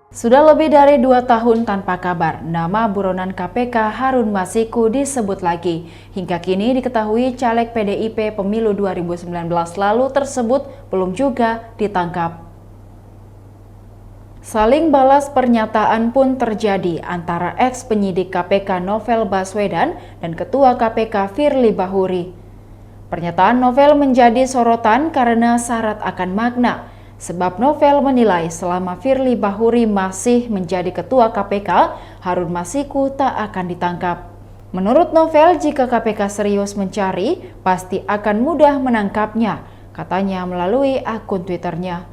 Sudah lebih dari 2 tahun tanpa kabar, nama buronan KPK Harun Masiku disebut lagi. Hingga kini diketahui caleg PDIP pemilu 2019 lalu tersebut belum juga ditangkap. Saling balas pernyataan pun terjadi antara ex-penyidik KPK Novel Baswedan dan Ketua KPK Firly Bahuri. Pernyataan Novel menjadi sorotan karena syarat akan makna. Sebab Novel menilai selama Firly Bahuri masih menjadi ketua KPK, Harun Masiku tak akan ditangkap. Menurut Novel, jika KPK serius mencari, pasti akan mudah menangkapnya, katanya melalui akun Twitternya.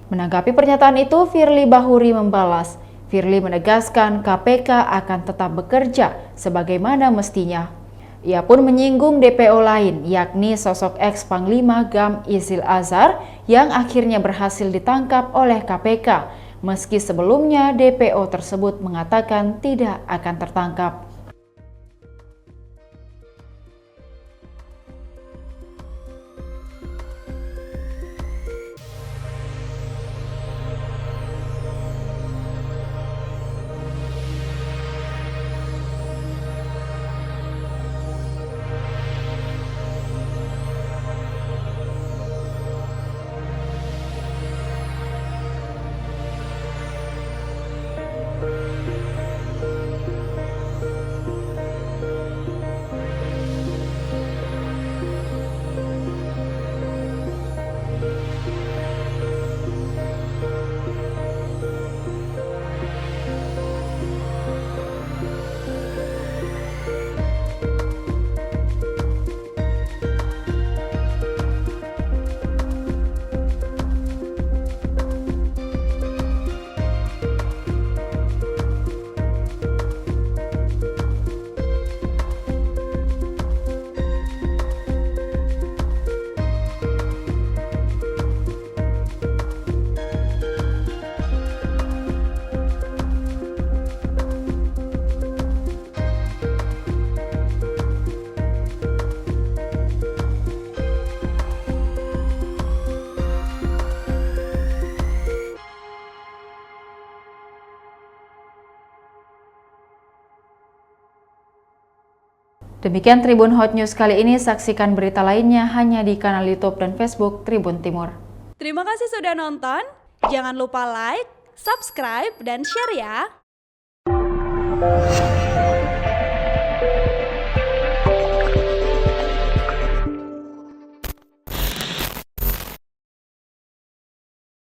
Menanggapi pernyataan itu, Firly Bahuri membalas, Firly menegaskan KPK akan tetap bekerja sebagaimana mestinya. Ia pun menyinggung DPO lain, yakni sosok ex-Panglima GAM Izil Azhar yang akhirnya berhasil ditangkap oleh KPK, meski sebelumnya DPO tersebut mengatakan tidak akan tertangkap. Demikian Tribun Hot News kali ini, saksikan berita lainnya hanya di kanal YouTube dan Facebook Tribun Timur. Terima kasih sudah nonton, jangan lupa like, subscribe, dan share ya!